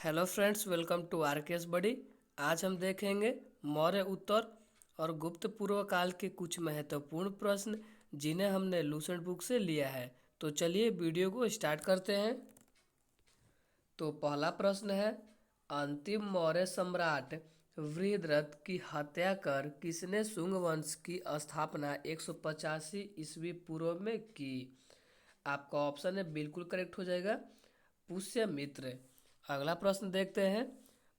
Hello friends, welcome to RKS buddy. आज हम देखेंगे मौर्य उत्तर और गुप्त पूर्व काल के कुछ महत्वपूर्ण प्रश्न जिन्हें हमने लूसेंट बुक से लिया है। तो चलिए वीडियो को स्टार्ट करते हैं। तो पहला प्रश्न है, अंतिम मौर्य सम्राट वृहद्रथ की हत्या कर किसने शुंग वंश की स्थापना 185 ईस्वी पूर्व में की? आपका ऑप्शन है बिल्कुल करेक्ट हो जाएगा, पुष्यमित्र। अगला प्रश्न देखते हैं,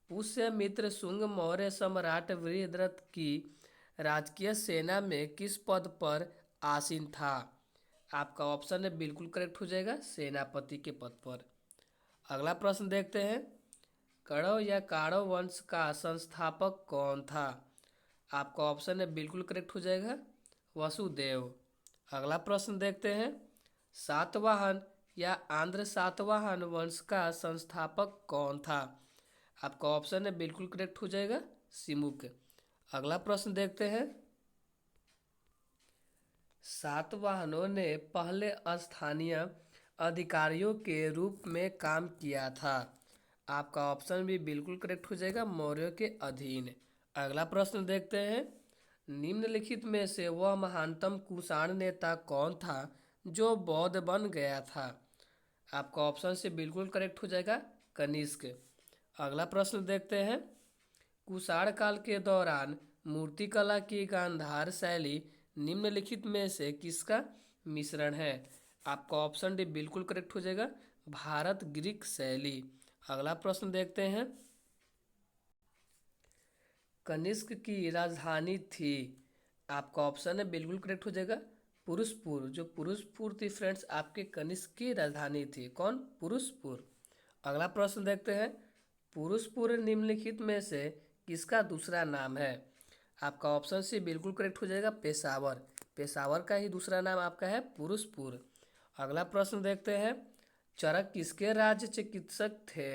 पुष्यमित्र शुंग मौर्य सम्राट वृहद्रथ की राजकीय सेना में किस पद पर आसीन था? आपका ऑप्शन है बिल्कुल करेक्ट हो जाएगा, सेनापति के पद पर। अगला प्रश्न देखते हैं, कौरव या काड़व वंश का संस्थापक कौन था? आपका ऑप्शन है बिल्कुल करेक्ट हो जाएगा, वसुदेव। अगला प्रश्न देखते हैं, सातवाहन या आंध्र सातवाहन वंश का संस्थापक कौन था? आपका ऑप्शन है बिल्कुल करेक्ट हो जाएगा, सिमुक। अगला प्रश्न देखते हैं, सातवाहनों ने पहले स्थानीय अधिकारियों के रूप में काम किया था। आपका ऑप्शन भी बिल्कुल करेक्ट हो जाएगा, मौर्यों के अधीन। अगला प्रश्न देखते हैं, निम्नलिखित में से वह महानतम कुषाण नेता कौन था जो बौद्ध बन गया था? आपका ऑप्शन से बिल्कुल करेक्ट हो जाएगा, कनिष्क। अगला प्रश्न देखते हैं, कुषाण काल के दौरान मूर्तिकला की गांधार शैली निम्नलिखित में से किसका मिश्रण है? आपका ऑप्शन डी बिल्कुल करेक्ट हो जाएगा, भारत ग्रीक शैली। अगला प्रश्न देखते हैं, कनिष्क की राजधानी थी। आपका ऑप्शन है बिल्कुल करेक्ट हो जाएगा, पुरुषपुर। जो पुरुषपुर थी फ्रेंड्स, आपके कनिष्क की राजधानी थी। कौन? पुरुषपुर। अगला प्रश्न देखते हैं, पुरुषपुर निम्नलिखित में से किसका दूसरा नाम है? आपका ऑप्शन सी बिल्कुल करेक्ट हो जाएगा, पेशावर। पेशावर का ही दूसरा नाम आपका है पुरुषपुर। अगला प्रश्न देखते हैं, चरक किसके राज्य चिकित्सक थे?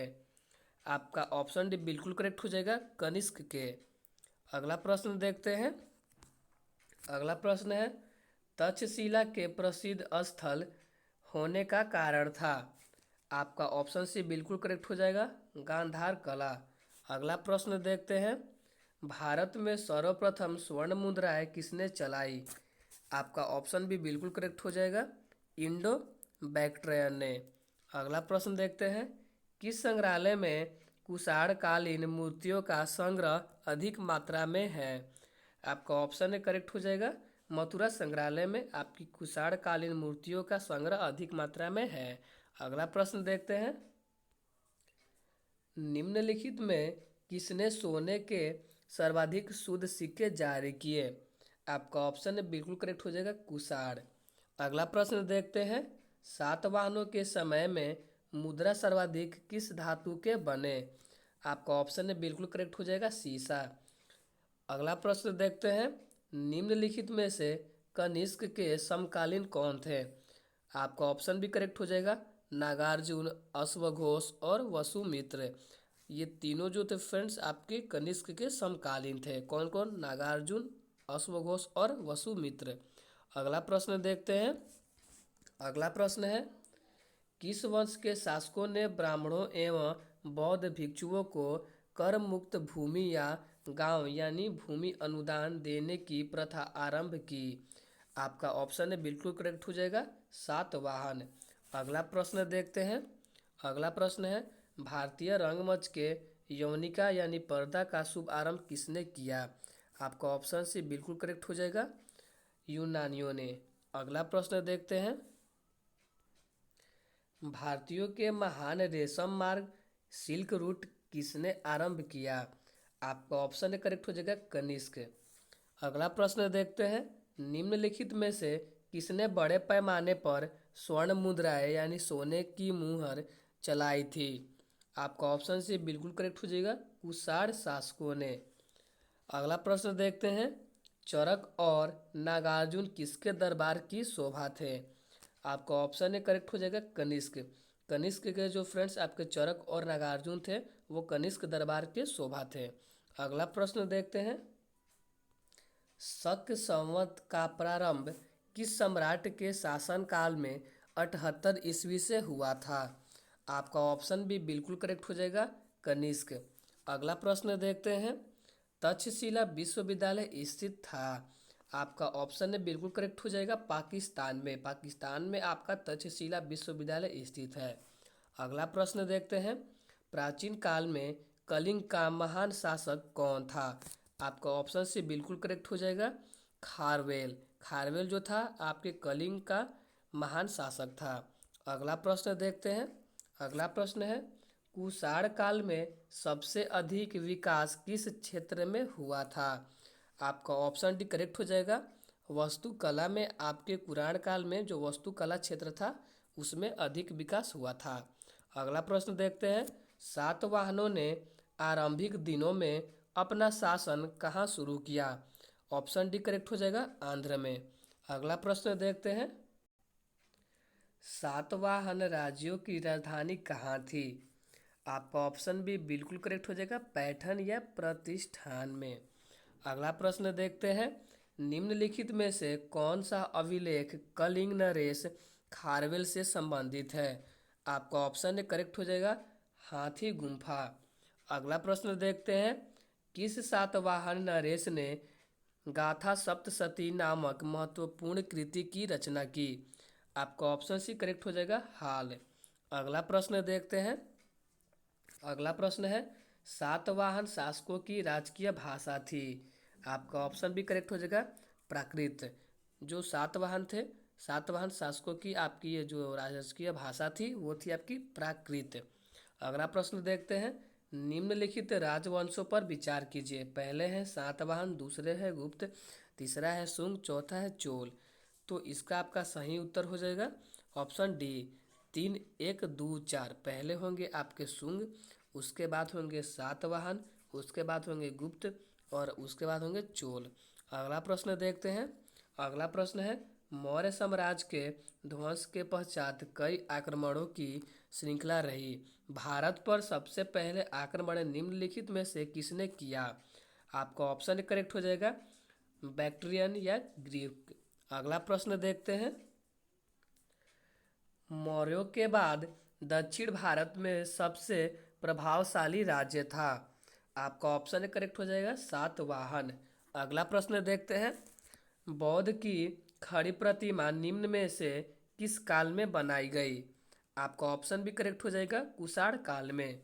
आपका ऑप्शन डी बिल्कुल करेक्ट हो जाएगा, कनिष्क के। अगला प्रश्न देखते हैं, अगला प्रश्न है, तक्षशिला के प्रसिद्ध स्थल होने का कारण था? आपका ऑप्शन सी बिल्कुल करेक्ट हो जाएगा, गांधार कला। अगला प्रश्न देखते हैं, भारत में सर्वप्रथम स्वर्ण मुद्राएं किसने चलाई? आपका ऑप्शन भी बिल्कुल करेक्ट हो जाएगा, इंडो बैक्ट्रियन ने। अगला प्रश्न देखते हैं, किस संग्रहालय में कुषाण कालीन मूर्तियों का संग्रह अधिक मात्रा में है? आपका ऑप्शन है करेक्ट हो जाएगा, मथुरा संग्रहालय में आपकी कुषाण कालीन मूर्तियों का संग्रह अधिक मात्रा में है। अगला प्रश्न देखते हैं, निम्नलिखित में किसने सोने के सर्वाधिक शुद्ध सिक्के जारी किए? आपका ऑप्शन है बिल्कुल करेक्ट हो जाएगा, कुषाण। अगला प्रश्न देखते हैं, सातवाहनों के समय में मुद्रा सर्वाधिक किस धातु के बने? आपका ऑप्शन है बिल्कुल करेक्ट हो जाएगा, सीसा। अगला प्रश्न देखते हैं, निम्नलिखित में से कनिष्क के समकालीन कौन थे? आपका ऑप्शन भी करेक्ट हो जाएगा, नागार्जुन, अश्वघोष और वसुमित्र। ये तीनों जो थे फ्रेंड्स आपके कनिष्क के समकालीन थे। कौन कौन? नागार्जुन, अश्वघोष और वसुमित्र। अगला प्रश्न देखते हैं, अगला प्रश्न है, किस वंश के शासकों ने ब्राह्मणों एवं बौद्ध भिक्षुओं को कर मुक्त भूमि या गांव यानी भूमि अनुदान देने की प्रथा आरंभ की? आपका ऑप्शन है बिल्कुल करेक्ट हो जाएगा, सातवाहन। अगला प्रश्न देखते हैं, अगला प्रश्न है, भारतीय रंगमंच के यवनिका यानी पर्दा का शुभ आरंभ किसने किया? आपका ऑप्शन से बिल्कुल करेक्ट हो जाएगा, यूनानियों ने। अगला प्रश्न देखते हैं, भारतीयों के महान रेशम मार्ग सिल्क रूट किसने आरंभ किया? आपका ऑप्शन है करेक्ट हो जाएगा, कनिष्क। अगला प्रश्न देखते हैं, निम्नलिखित में से किसने बड़े पैमाने पर स्वर्ण मुद्राएं यानी सोने की मुहर चलाई थी? आपका ऑप्शन से बिल्कुल करेक्ट हो जाएगा, कुषाण शासकों ने। अगला प्रश्न देखते हैं, चरक और नागार्जुन किसके दरबार की शोभा थे? आपका ऑप्शन है करेक्ट हो जाएगा, कनिष्क। कनिष्क के जो फ्रेंड्स आपके चरक और नागार्जुन थे वो कनिष्क दरबार के शोभा थे। अगला प्रश्न देखते हैं, शक संवत का प्रारंभ किस सम्राट के शासनकाल में 78 ईस्वी से हुआ था? आपका ऑप्शन भी बिल्कुल करेक्ट हो जाएगा, कनिष्क। अगला प्रश्न देखते हैं, तक्षशिला विश्वविद्यालय स्थित था। आपका ऑप्शन है बिल्कुल करेक्ट हो जाएगा पाकिस्तान में। पाकिस्तान में आपका तक्षशिला विश्वविद्यालय स्थित है। अगला प्रश्न देखते हैं, प्राचीन काल में कलिंग का महान शासक कौन था। आपका ऑप्शन से बिल्कुल करेक्ट हो जाएगा खारवेल। खारवेल जो था आपके कलिंग का महान शासक था। अगला प्रश्न देखते हैं, अगला प्रश्न है, कुषाण काल में सबसे अधिक विकास किस क्षेत्र में हुआ था। आपका ऑप्शन डी करेक्ट हो जाएगा वास्तुकला में। आपके कुषाण काल में जो वास्तुकला क्षेत्र था उसमें अधिक विकास हुआ था। अगला प्रश्न देखते हैं, सातवाहनों ने आरंभिक दिनों में अपना शासन कहाँ शुरू किया। ऑप्शन डी करेक्ट हो जाएगा आंध्र में। अगला प्रश्न देखते हैं, सातवाहन राज्यों की राजधानी कहाँ थी। आपका ऑप्शन भी बिल्कुल करेक्ट हो जाएगा पैठन या प्रतिष्ठान में। अगला प्रश्न देखते हैं, निम्नलिखित में से कौन सा अभिलेख कलिंग नरेश खारवेल से संबंधित है। आपका ऑप्शन करेक्ट हो जाएगा हाथी गुम्फा। अगला प्रश्न देखते हैं, किस सातवाहन नरेश ने गाथा सप्तशती नामक महत्वपूर्ण कृति की रचना की। आपका ऑप्शन सी करेक्ट हो जाएगा हाल। अगला प्रश्न देखते हैं, अगला प्रश्न है, सातवाहन शासकों की राजकीय भाषा थी। आपका ऑप्शन भी करेक्ट हो जाएगा प्राकृत। जो सातवाहन थे, सातवाहन शासकों की आपकी ये जो राजकीय भाषा थी वो थी आपकी प्राकृत। अगला प्रश्न देखते हैं, निम्नलिखित राजवंशों पर विचार कीजिए। पहले है सातवाहन, दूसरे है गुप्त, तीसरा है शुंग, चौथा है चोल। तो इसका आपका सही उत्तर हो जाएगा ऑप्शन डी 3, 1, 2, 4। पहले होंगे आपके शुंग, उसके बाद होंगे सातवाहन, उसके बाद होंगे गुप्त और उसके बाद होंगे चोल। अगला प्रश्न देखते हैं, अगला प्रश्न है, मौर्य साम्राज्य के ध्वंस के पश्चात कई आक्रमणों की श्रृंखला रही। भारत पर सबसे पहले आक्रमण निम्नलिखित में से किसने किया। आपका ऑप्शन करेक्ट हो जाएगा बैक्ट्रियन या ग्रीक। अगला प्रश्न देखते हैं, मौर्यों के बाद दक्षिण भारत में सबसे प्रभावशाली राज्य था। आपका ऑप्शन करेक्ट हो जाएगा सातवाहन। अगला प्रश्न देखते हैं, बौद्ध की खड़ी प्रतिमा निम्न में से किस काल में बनाई गई। आपका ऑप्शन भी करेक्ट हो जाएगा कुषाण काल में।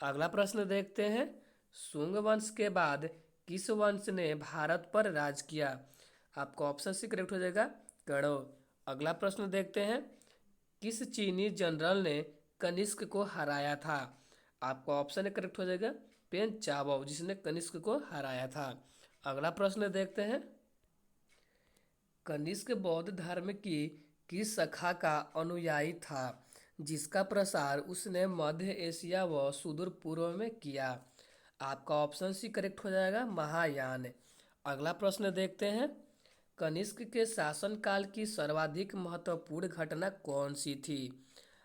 अगला प्रश्न देखते हैं, शुंग वंश के बाद किस वंश ने भारत पर राज किया। आपका ऑप्शन सी करेक्ट हो जाएगा कण्व। अगला प्रश्न देखते हैं, किस चीनी जनरल ने कनिष्क को हराया था। आपका ऑप्शन करेक्ट हो जाएगा पेन चाबो, जिसने कनिष्क को हराया था। अगला प्रश्न देखते हैं, कनिष्क बौद्ध धर्म की किस शाखा का अनुयायी था जिसका प्रसार उसने मध्य एशिया व सुदूर पूर्व में किया। आपका ऑप्शन सी करेक्ट हो जाएगा महायान। अगला प्रश्न देखते हैं, कनिष्क के शासनकाल की सर्वाधिक महत्वपूर्ण घटना कौन सी थी।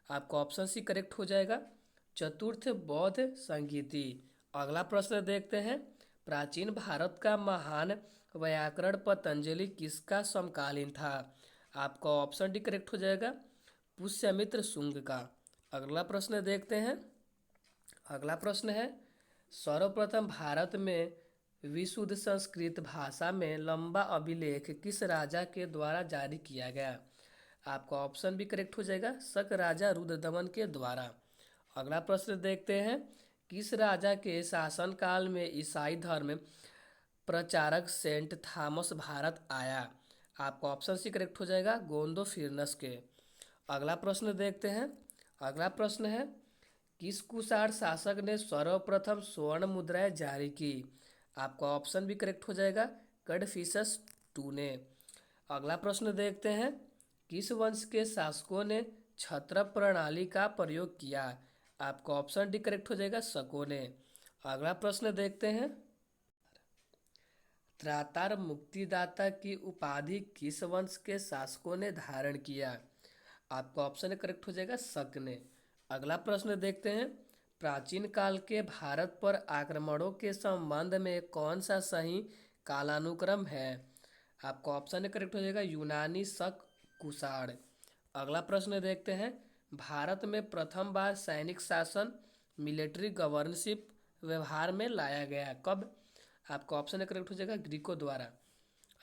आपका ऑप्शन सी करेक्ट हो जाएगा चतुर्थ बौद्ध संगीति। अगला प्रश्न देखते हैं, प्राचीन भारत का महान व्याकरण पतंजलि किसका समकालीन था। आपका ऑप्शन डी करेक्ट हो जाएगा पुष्यमित्र शुंग का। अगला प्रश्न देखते हैं, अगला प्रश्न है, सर्वप्रथम भारत में विशुद्ध संस्कृत भाषा में लंबा अभिलेख किस राजा के द्वारा जारी किया गया। आपका ऑप्शन भी करेक्ट हो जाएगा शक राजा रुद्रदमन के द्वारा। अगला प्रश्न देखते हैं, किस राजा के शासनकाल में ईसाई धर्म प्रचारक सेंट थॉमस भारत आया। आपका ऑप्शन सी करेक्ट हो जाएगा गोंदोफिरनस के। अगला प्रश्न देखते हैं, अगला प्रश्न है, किस कुषाण शासक ने सर्वप्रथम स्वर्ण मुद्राएं जारी की। आपका ऑप्शन भी करेक्ट हो जाएगा कडफिसस टू ने। अगला प्रश्न देखते हैं, किस वंश के शासकों ने छत्र प्रणाली का प्रयोग किया। आपका ऑप्शन डी करेक्ट हो जाएगा शकों ने। अगला प्रश्न देखते हैं, त्रातार मुक्तिदाता की उपाधि किस वंश के शासकों ने धारण किया। आपका ऑप्शन करेक्ट हो जाएगा शक ने। अगला प्रश्न देखते हैं, प्राचीन काल के भारत पर आक्रमणों के संबंध में कौन सा सही कालानुक्रम है। आपका ऑप्शन करेक्ट हो जाएगा यूनानी, शक, कुषाण। अगला प्रश्न देखते हैं, भारत में प्रथम बार सैनिक शासन मिलिट्री गवर्नरशिप व्यवहार में लाया गया? कब? आपका ऑप्शन करेक्ट हो जाएगा ग्रीकों द्वारा।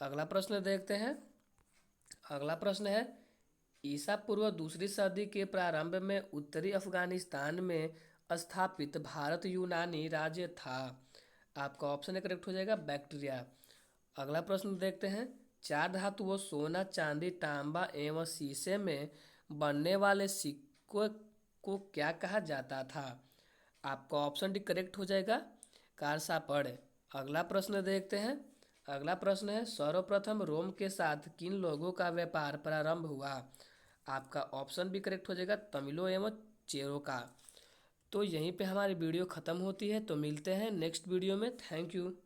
अगला प्रश्न देखते हैं। अगला प्रश्न है, ईसा पूर्व दूसरी सदी के प्रारंभ में उत्तरी अफगानिस्तान में स्थापित भारत यूनानी राज्य था? आपका ऑप्शन करेक्ट हो जाएगा बैक्टीरिया। अगला प्रश्न देखते हैं, चार धातुओं सोना, चांदी, तांबा एवं शीशे में बनने वाले सिक्कों को क्या कहा जाता था? आपका ऑप्शन डी करेक्ट हो जाएगा कारसापड़। अगला प्रश्न देखते हैं। अगला प्रश्न है, सर्वप्रथम रोम के साथ किन लोगों का व्यापार प्रारंभ हुआ? आपका ऑप्शन भी करेक्ट हो जाएगा तमिलों एवं चेरों का। तो यहीं पे हमारी वीडियो ख़त्म होती है, तो मिलते हैं नेक्स्ट वीडियो में। Thank you.